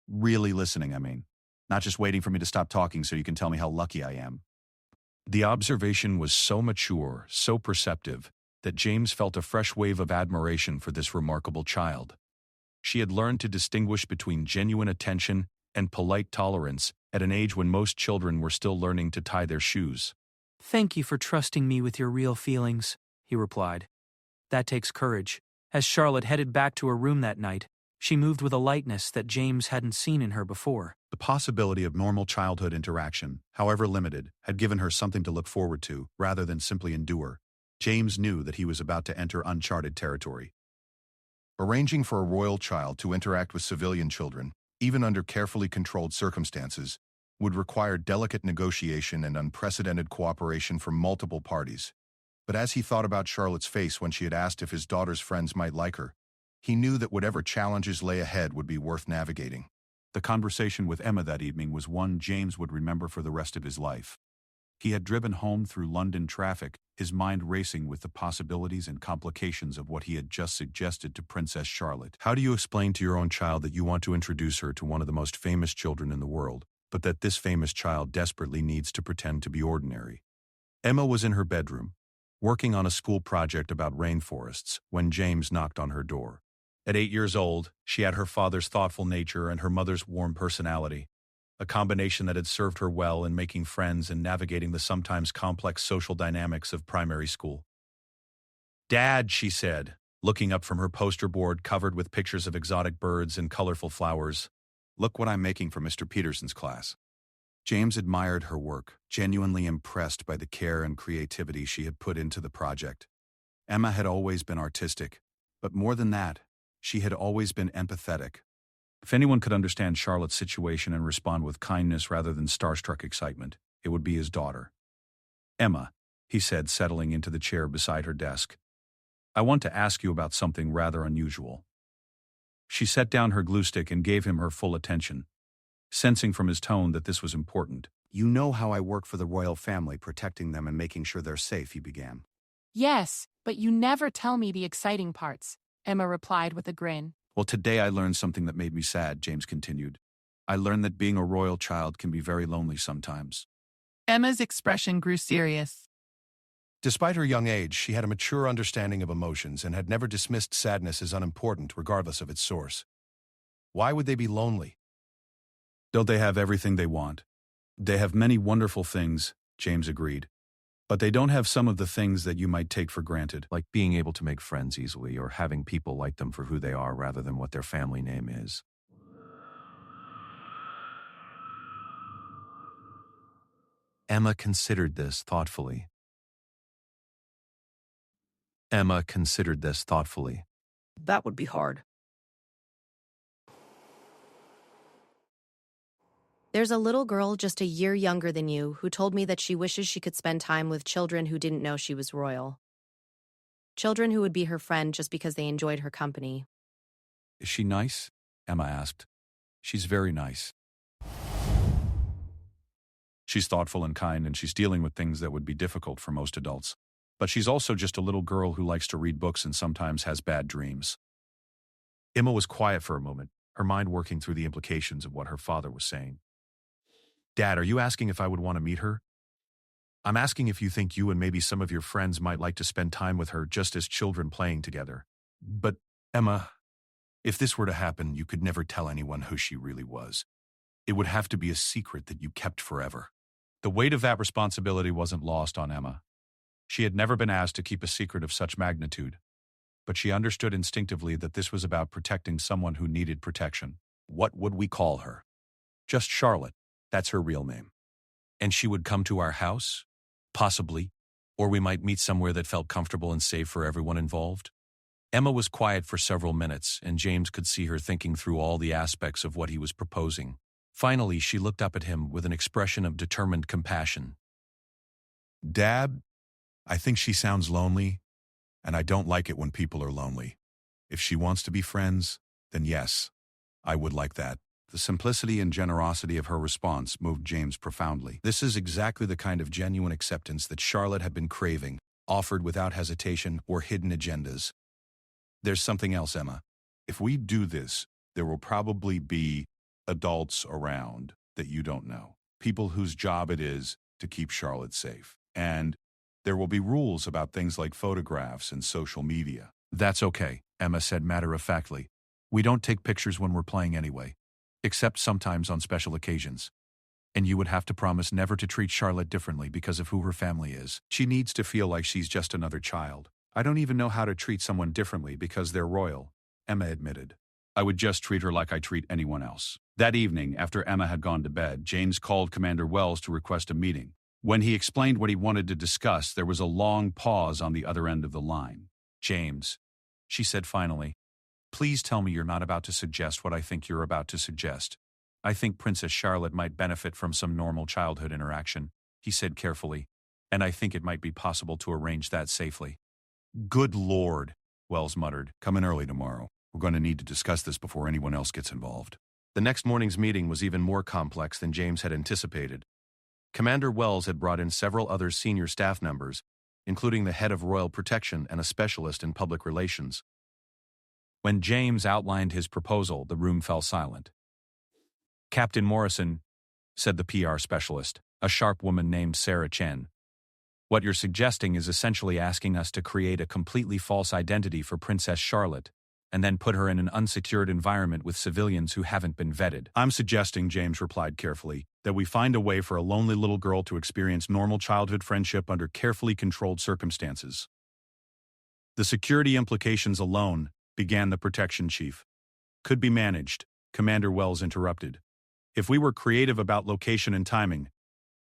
Really listening, I mean. Not just waiting for me to stop talking so you can tell me how lucky I am. The observation was so mature, so perceptive, that James felt a fresh wave of admiration for this remarkable child. She had learned to distinguish between genuine attention and polite tolerance at an age when most children were still learning to tie their shoes. Thank you for trusting me with your real feelings, he replied. That takes courage. As Charlotte headed back to her room that night, she moved with a lightness that James hadn't seen in her before. The possibility of normal childhood interaction, however limited, had given her something to look forward to, rather than simply endure. James knew that he was about to enter uncharted territory. Arranging for a royal child to interact with civilian children, even under carefully controlled circumstances, would require delicate negotiation and unprecedented cooperation from multiple parties. But as he thought about Charlotte's face when she had asked if his daughter's friends might like her, he knew that whatever challenges lay ahead would be worth navigating. The conversation with Emma that evening was one James would remember for the rest of his life. He had driven home through London traffic, his mind racing with the possibilities and complications of what he had just suggested to Princess Charlotte. How do you explain to your own child that you want to introduce her to one of the most famous children in the world, but that this famous child desperately needs to pretend to be ordinary? Emma was in her bedroom, working on a school project about rainforests, when James knocked on her door. At 8 years old, she had her father's thoughtful nature and her mother's warm personality, a combination that had served her well in making friends and navigating the sometimes complex social dynamics of primary school. "Dad," she said, looking up from her poster board covered with pictures of exotic birds and colorful flowers, "look what I'm making for Mr. Peterson's class." James admired her work, genuinely impressed by the care and creativity she had put into the project. Emma had always been artistic, but more than that, she had always been empathetic. If anyone could understand Charlotte's situation and respond with kindness rather than starstruck excitement, it would be his daughter. "Emma," he said, settling into the chair beside her desk, "I want to ask you about something rather unusual." She set down her glue stick and gave him her full attention, sensing from his tone that this was important. "You know how I work for the royal family, protecting them and making sure they're safe," he began. Yes, but you never tell me the exciting parts, Emma replied with a grin. "Well, today I learned something that made me sad," James continued. "I learned that being a royal child can be very lonely sometimes." Emma's expression grew serious. Despite her young age, she had a mature understanding of emotions and had never dismissed sadness as unimportant regardless of its source. Why would they be lonely? Don't they have everything they want? They have many wonderful things, James agreed. But they don't have some of the things that you might take for granted, like being able to make friends easily or having people like them for who they are rather than what their family name is. Emma considered this thoughtfully. Emma considered this thoughtfully. That would be hard. There's a little girl just a year younger than you who told me that she wishes she could spend time with children who didn't know she was royal. Children who would be her friend just because they enjoyed her company. Is she nice? Emma asked. She's very nice. She's thoughtful and kind, and she's dealing with things that would be difficult for most adults. But she's also just a little girl who likes to read books and sometimes has bad dreams. Emma was quiet for a moment, her mind working through the implications of what her father was saying. Dad, are you asking if I would want to meet her? I'm asking if you think you and maybe some of your friends might like to spend time with her just as children playing together. But, Emma, if this were to happen, you could never tell anyone who she really was. It would have to be a secret that you kept forever. The weight of that responsibility wasn't lost on Emma. She had never been asked to keep a secret of such magnitude, but she understood instinctively that this was about protecting someone who needed protection. What would we call her? Just Charlotte. That's her real name. And she would come to our house? Possibly. Or we might meet somewhere that felt comfortable and safe for everyone involved. Emma was quiet for several minutes, and James could see her thinking through all the aspects of what he was proposing. Finally, she looked up at him with an expression of determined compassion. Dad, I think she sounds lonely, and I don't like it when people are lonely. If she wants to be friends, then yes, I would like that. The simplicity and generosity of her response moved James profoundly. This is exactly the kind of genuine acceptance that Charlotte had been craving, offered without hesitation or hidden agendas. There's something else, Emma. If we do this, there will probably be adults around that you don't know. People whose job it is to keep Charlotte safe. And there will be rules about things like photographs and social media. That's okay, Emma said matter-of-factly. We don't take pictures when we're playing anyway, except sometimes on special occasions. And you would have to promise never to treat Charlotte differently because of who her family is. She needs to feel like she's just another child. I don't even know how to treat someone differently because they're royal, Emma admitted. I would just treat her like I treat anyone else. That evening, after Emma had gone to bed, James called Commander Wells to request a meeting. When he explained what he wanted to discuss, there was a long pause on the other end of the line. James, she said finally, please tell me you're not about to suggest what I think you're about to suggest. I think Princess Charlotte might benefit from some normal childhood interaction, he said carefully, and I think it might be possible to arrange that safely. Good Lord, Wells muttered. Come in early tomorrow. We're going to need to discuss this before anyone else gets involved. The next morning's meeting was even more complex than James had anticipated. Commander Wells had brought in several other senior staff members, including the head of Royal Protection and a specialist in public relations. When James outlined his proposal, the room fell silent. Captain Morrison, said the PR specialist, a sharp woman named Sarah Chen. What you're suggesting is essentially asking us to create a completely false identity for Princess Charlotte, and then put her in an unsecured environment with civilians who haven't been vetted. I'm suggesting, James replied carefully, that we find a way for a lonely little girl to experience normal childhood friendship under carefully controlled circumstances. The security implications alone, began the protection chief, could be managed, Commander Wells interrupted. If we were creative about location and timing.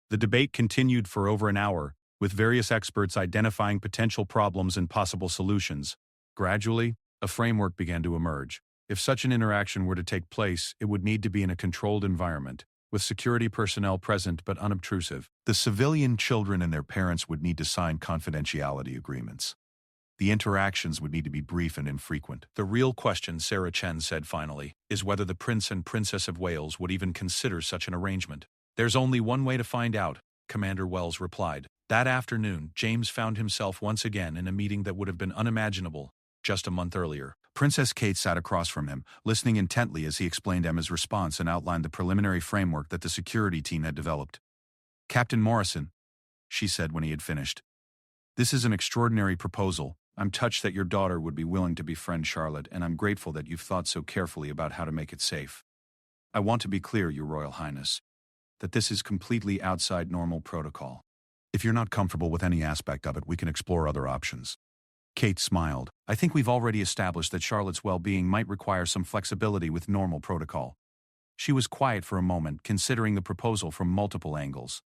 The debate continued for over an hour, with various experts identifying potential problems and possible solutions. Gradually, a framework began to emerge. If such an interaction were to take place, it would need to be in a controlled environment, with security personnel present but unobtrusive. The civilian children and their parents would need to sign confidentiality agreements. The interactions would need to be brief and infrequent. The real question, Sarah Chen said finally, is whether the Prince and Princess of Wales would even consider such an arrangement. There's only one way to find out, Commander Wells replied. That afternoon, James found himself once again in a meeting that would have been unimaginable just a month earlier. Princess Kate sat across from him, listening intently as he explained Emma's response and outlined the preliminary framework that the security team had developed. Captain Morrison, she said when he had finished. This is an extraordinary proposal. I'm touched that your daughter would be willing to befriend Charlotte, and I'm grateful that you've thought so carefully about how to make it safe. I want to be clear, Your Royal Highness, that this is completely outside normal protocol. If you're not comfortable with any aspect of it, we can explore other options. Kate smiled. I think we've already established that Charlotte's well-being might require some flexibility with normal protocol. She was quiet for a moment, considering the proposal from multiple angles.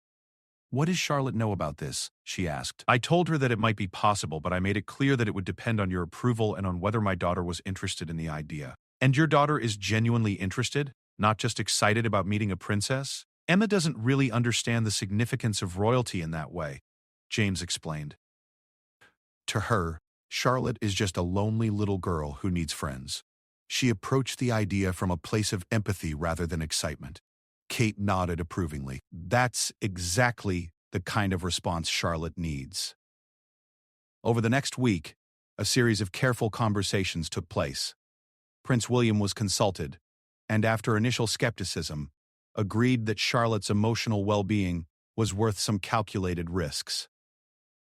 "What does Charlotte know about this?" she asked. "I told her that it might be possible, but I made it clear that it would depend on your approval and on whether my daughter was interested in the idea." "And your daughter is genuinely interested? Not just excited about meeting a princess?" "Emma doesn't really understand the significance of royalty in that way," James explained. To her, Charlotte is just a lonely little girl who needs friends. She approached the idea from a place of empathy rather than excitement. Kate nodded approvingly. That's exactly the kind of response Charlotte needs. Over the next week, a series of careful conversations took place. Prince William was consulted, and after initial skepticism, agreed that Charlotte's emotional well-being was worth some calculated risks.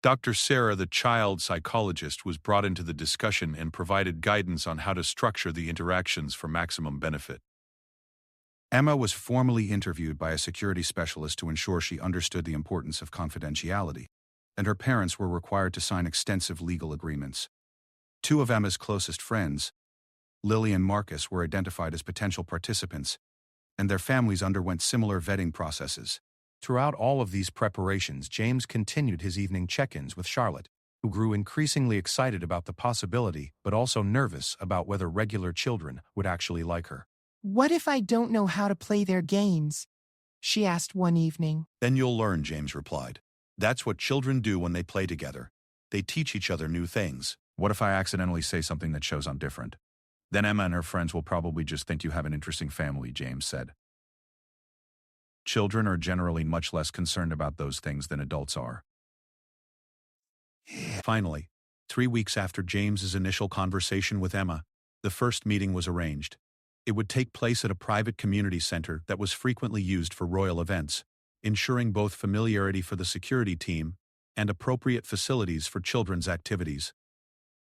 Dr. Sarah, the child psychologist, was brought into the discussion and provided guidance on how to structure the interactions for maximum benefit. Emma was formally interviewed by a security specialist to ensure she understood the importance of confidentiality, and her parents were required to sign extensive legal agreements. Two of Emma's closest friends, Lily and Marcus, were identified as potential participants, and their families underwent similar vetting processes. Throughout all of these preparations, James continued his evening check-ins with Charlotte, who grew increasingly excited about the possibility but also nervous about whether regular children would actually like her. "What if I don't know how to play their games?" she asked one evening. "Then you'll learn," James replied. "That's what children do when they play together. They teach each other new things." "What if I accidentally say something that shows I'm different?" "Then Emma and her friends will probably just think you have an interesting family," James said. Children are generally much less concerned about those things than adults are. Finally, 3 weeks after James's initial conversation with Emma, the first meeting was arranged. It would take place at a private community center that was frequently used for royal events, ensuring both familiarity for the security team and appropriate facilities for children's activities.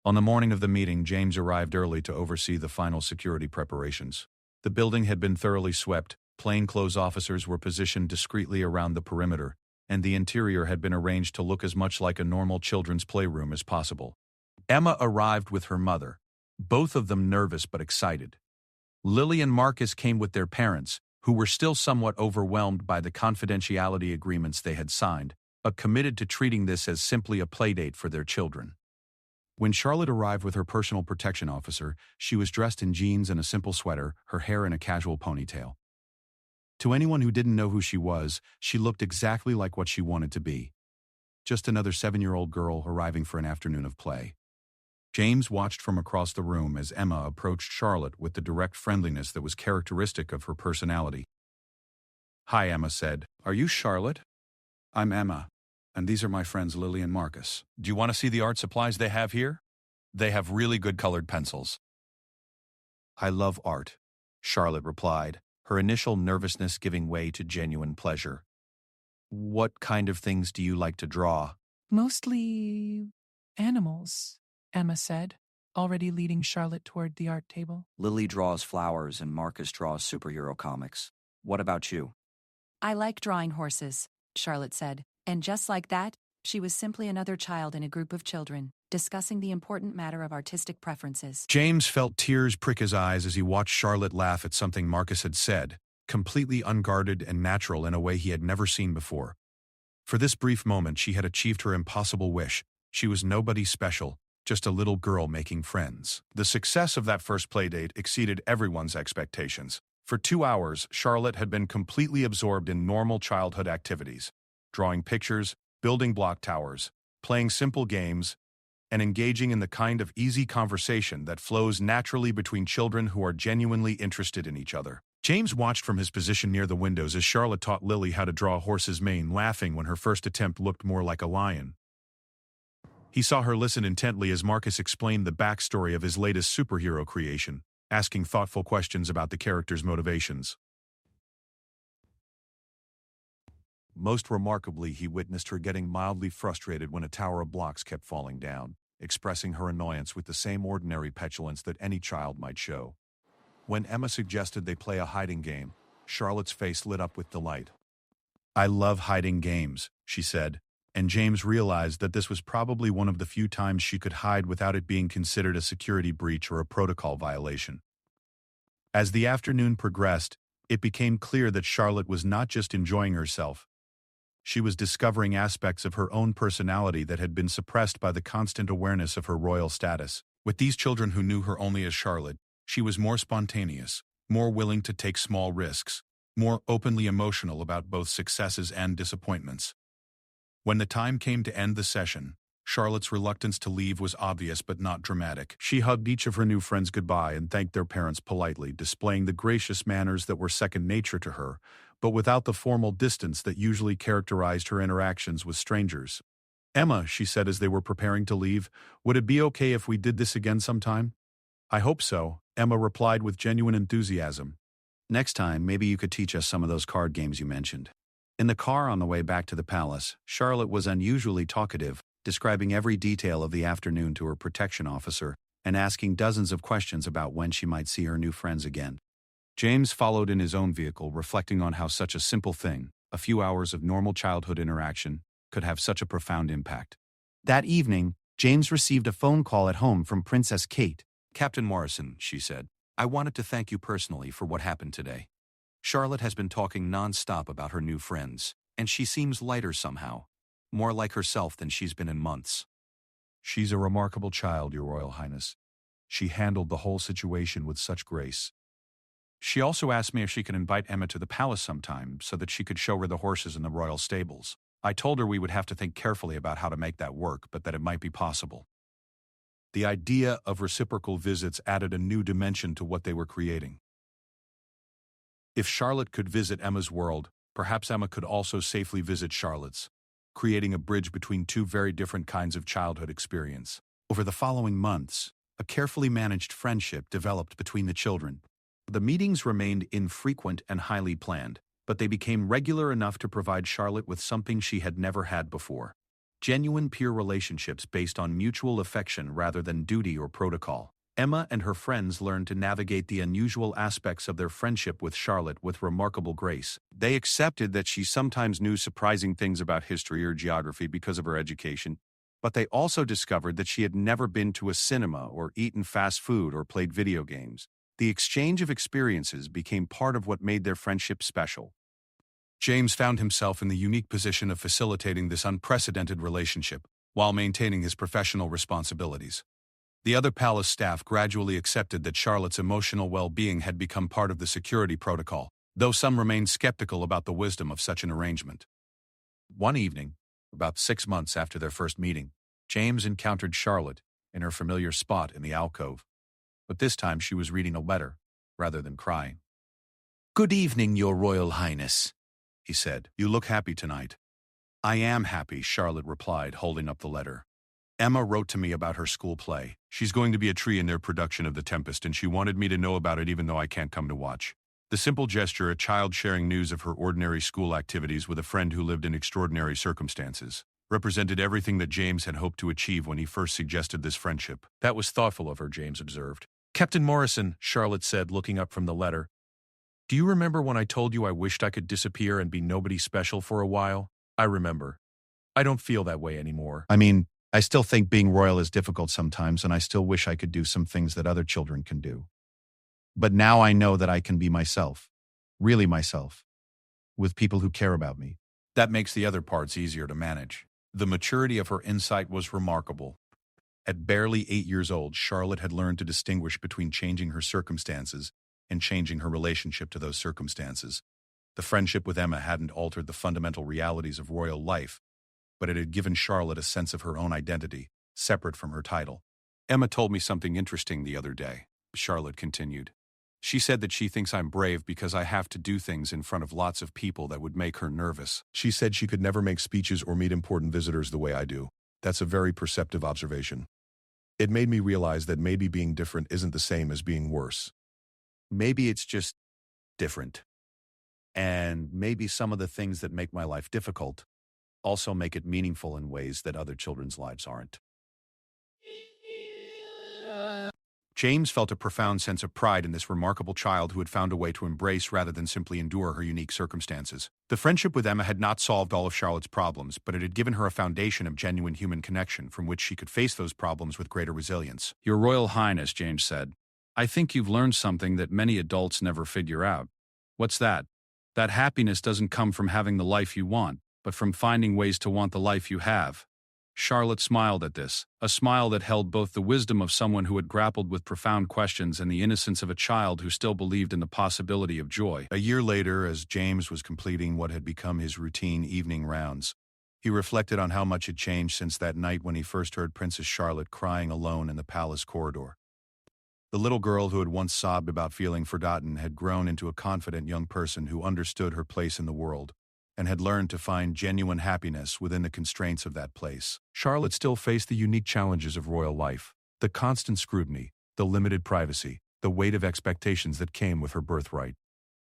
On the morning of the meeting, James arrived early to oversee the final security preparations. The building had been thoroughly swept, plainclothes officers were positioned discreetly around the perimeter, and the interior had been arranged to look as much like a normal children's playroom as possible. Emma arrived with her mother, both of them nervous but excited. Lily and Marcus came with their parents, who were still somewhat overwhelmed by the confidentiality agreements they had signed, but committed to treating this as simply a playdate for their children. When Charlotte arrived with her personal protection officer, she was dressed in jeans and a simple sweater, her hair in a casual ponytail. To anyone who didn't know who she was, she looked exactly like what she wanted to be. Just another 7-year-old girl arriving for an afternoon of play. James watched from across the room as Emma approached Charlotte with the direct friendliness that was characteristic of her personality. "Hi," Emma said. "Are you Charlotte?" "I'm Emma, and these are my friends Lily and Marcus. Do you want to see the art supplies they have here? They have really good colored pencils." "I love art," Charlotte replied, her initial nervousness giving way to genuine pleasure. "What kind of things do you like to draw?" "Mostly animals," Emma said, already leading Charlotte toward the art table. Lily draws flowers and Marcus draws superhero comics. What about you? "I like drawing horses," Charlotte said, and just like that, she was simply another child in a group of children, discussing the important matter of artistic preferences. James felt tears prick his eyes as he watched Charlotte laugh at something Marcus had said, completely unguarded and natural in a way he had never seen before. For this brief moment, she had achieved her impossible wish. She was nobody special, just a little girl making friends. The success of that first playdate exceeded everyone's expectations. For 2 hours, Charlotte had been completely absorbed in normal childhood activities, drawing pictures, building block towers, playing simple games, and engaging in the kind of easy conversation that flows naturally between children who are genuinely interested in each other. James watched from his position near the windows as Charlotte taught Lily how to draw a horse's mane, laughing when her first attempt looked more like a lion. He saw her listen intently as Marcus explained the backstory of his latest superhero creation, asking thoughtful questions about the character's motivations. Most remarkably, he witnessed her getting mildly frustrated when a tower of blocks kept falling down, expressing her annoyance with the same ordinary petulance that any child might show. When Emma suggested they play a hiding game, Charlotte's face lit up with delight. "I love hiding games," she said, and James realized that this was probably one of the few times she could hide without it being considered a security breach or a protocol violation. As the afternoon progressed, it became clear that Charlotte was not just enjoying herself. She was discovering aspects of her own personality that had been suppressed by the constant awareness of her royal status. With these children who knew her only as Charlotte, she was more spontaneous, more willing to take small risks, more openly emotional about both successes and disappointments. When the time came to end the session, Charlotte's reluctance to leave was obvious but not dramatic. She hugged each of her new friends goodbye and thanked their parents politely, displaying the gracious manners that were second nature to her, but without the formal distance that usually characterized her interactions with strangers. "Emma," she said as they were preparing to leave, "would it be okay if we did this again sometime?" "I hope so," Emma replied with genuine enthusiasm. "Next time, maybe you could teach us some of those card games you mentioned." In the car on the way back to the palace, Charlotte was unusually talkative, describing every detail of the afternoon to her protection officer and asking dozens of questions about when she might see her new friends again. James followed in his own vehicle, reflecting on how such a simple thing, a few hours of normal childhood interaction, could have such a profound impact. That evening, James received a phone call at home from Princess Kate. "Captain Morrison," she said, "I wanted to thank you personally for what happened today. Charlotte has been talking non-stop about her new friends, and she seems lighter somehow, more like herself than she's been in months." "She's a remarkable child, Your Royal Highness. She handled the whole situation with such grace." She also asked me if she could invite Emma to the palace sometime so that she could show her the horses in the royal stables. I told her we would have to think carefully about how to make that work, but that it might be possible. The idea of reciprocal visits added a new dimension to what they were creating. If Charlotte could visit Emma's world, perhaps Emma could also safely visit Charlotte's, creating a bridge between two very different kinds of childhood experience. Over the following months, a carefully managed friendship developed between the children. The meetings remained infrequent and highly planned, but they became regular enough to provide Charlotte with something she had never had before: genuine peer relationships based on mutual affection rather than duty or protocol. Emma and her friends learned to navigate the unusual aspects of their friendship with Charlotte with remarkable grace. They accepted that she sometimes knew surprising things about history or geography because of her education, but they also discovered that she had never been to a cinema or eaten fast food or played video games. The exchange of experiences became part of what made their friendship special. James found himself in the unique position of facilitating this unprecedented relationship while maintaining his professional responsibilities. The other palace staff gradually accepted that Charlotte's emotional well-being had become part of the security protocol, though some remained skeptical about the wisdom of such an arrangement. One evening, about 6 months after their first meeting, James encountered Charlotte in her familiar spot in the alcove. But this time she was reading a letter, rather than crying. "Good evening, Your Royal Highness," he said. "You look happy tonight." "I am happy," Charlotte replied, holding up the letter. "Emma wrote to me about her school play. She's going to be a tree in their production of The Tempest, and she wanted me to know about it even though I can't come to watch." The simple gesture, a child sharing news of her ordinary school activities with a friend who lived in extraordinary circumstances, represented everything that James had hoped to achieve when he first suggested this friendship. "That was thoughtful of her," James observed. "Captain Morrison," Charlotte said, looking up from the letter, "do you remember when I told you I wished I could disappear and be nobody special for a while?" "I remember. I don't feel that way anymore." "I mean, I still think being royal is difficult sometimes, and I still wish I could do some things that other children can do. But now I know that I can be myself, really myself, with people who care about me. That makes the other parts easier to manage." The maturity of her insight was remarkable. At barely 8 years old, Charlotte had learned to distinguish between changing her circumstances and changing her relationship to those circumstances. The friendship with Emma hadn't altered the fundamental realities of royal life, but it had given Charlotte a sense of her own identity, separate from her title. "Emma told me something interesting the other day," Charlotte continued. "She said that she thinks I'm brave because I have to do things in front of lots of people that would make her nervous. She said she could never make speeches or meet important visitors the way I do. That's a very perceptive observation. It made me realize that maybe being different isn't the same as being worse. Maybe it's just different. And maybe some of the things that make my life difficult also make it meaningful in ways that other children's lives aren't." James felt a profound sense of pride in this remarkable child who had found a way to embrace rather than simply endure her unique circumstances. The friendship with Emma had not solved all of Charlotte's problems, but it had given her a foundation of genuine human connection from which she could face those problems with greater resilience. "Your Royal Highness," James said, "I think you've learned something that many adults never figure out. What's that? That happiness doesn't come from having the life you want, but from finding ways to want the life you have. Charlotte smiled at this, a smile that held both the wisdom of someone who had grappled with profound questions and the innocence of a child who still believed in the possibility of joy. A year later, as James was completing what had become his routine evening rounds, he reflected on how much had changed since that night when he first heard Princess Charlotte crying alone in the palace corridor. The little girl who had once sobbed about feeling forgotten had grown into a confident young person who understood her place in the world and had learned to find genuine happiness within the constraints of that place. Charlotte still faced the unique challenges of royal life, the constant scrutiny, the limited privacy, the weight of expectations that came with her birthright.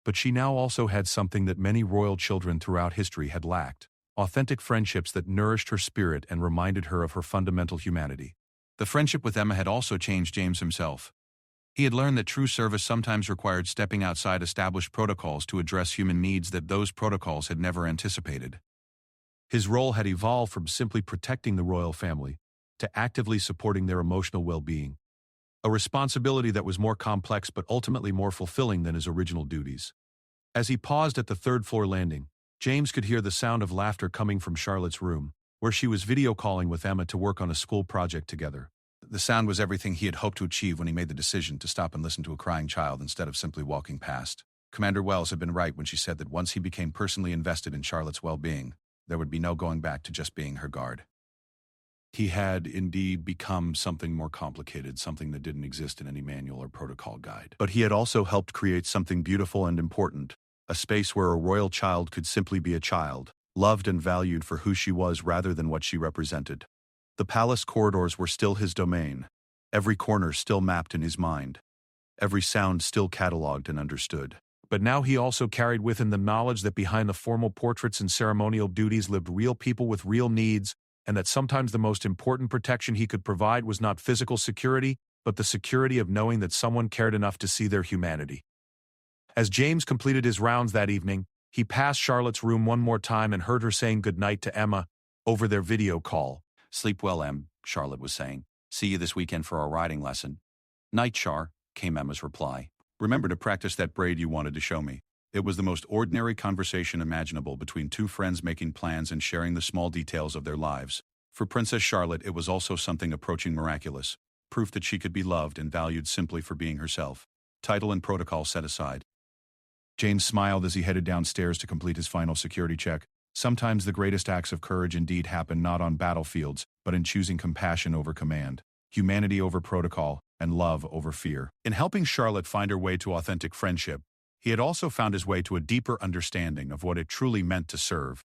But she now also had something that many royal children throughout history had lacked: authentic friendships that nourished her spirit and reminded her of her fundamental humanity. The friendship with Emma had also changed James himself. He had learned that true service sometimes required stepping outside established protocols to address human needs that those protocols had never anticipated. His role had evolved from simply protecting the royal family to actively supporting their emotional well-being, a responsibility that was more complex but ultimately more fulfilling than his original duties. As he paused at the third-floor landing, James could hear the sound of laughter coming from Charlotte's room, where she was video calling with Emma to work on a school project together. The sound was everything he had hoped to achieve when he made the decision to stop and listen to a crying child instead of simply walking past. Commander Wells had been right when she said that once he became personally invested in Charlotte's well-being, there would be no going back to just being her guard. He had indeed become something more complicated, something that didn't exist in any manual or protocol guide. But he had also helped create something beautiful and important, a space where a royal child could simply be a child, loved and valued for who she was rather than what she represented. The palace corridors were still his domain, every corner still mapped in his mind, every sound still catalogued and understood. But now he also carried with him the knowledge that behind the formal portraits and ceremonial duties lived real people with real needs, and that sometimes the most important protection he could provide was not physical security, but the security of knowing that someone cared enough to see their humanity. As James completed his rounds that evening, he passed Charlotte's room one more time and heard her saying goodnight to Emma over their video call. "Sleep well, Em," Charlotte was saying. "See you this weekend for our riding lesson." "Night, Char," came Emma's reply. Remember to practice that braid you wanted to show me. It was the most ordinary conversation imaginable between two friends making plans and sharing the small details of their lives. For Princess Charlotte, it was also something approaching miraculous, proof that she could be loved and valued simply for being herself. Title and protocol set aside. James smiled as he headed downstairs to complete his final security check. Sometimes the greatest acts of courage indeed happen not on battlefields, but in choosing compassion over command, humanity over protocol, and love over fear. In helping Charlotte find her way to authentic friendship, he had also found his way to a deeper understanding of what it truly meant to serve.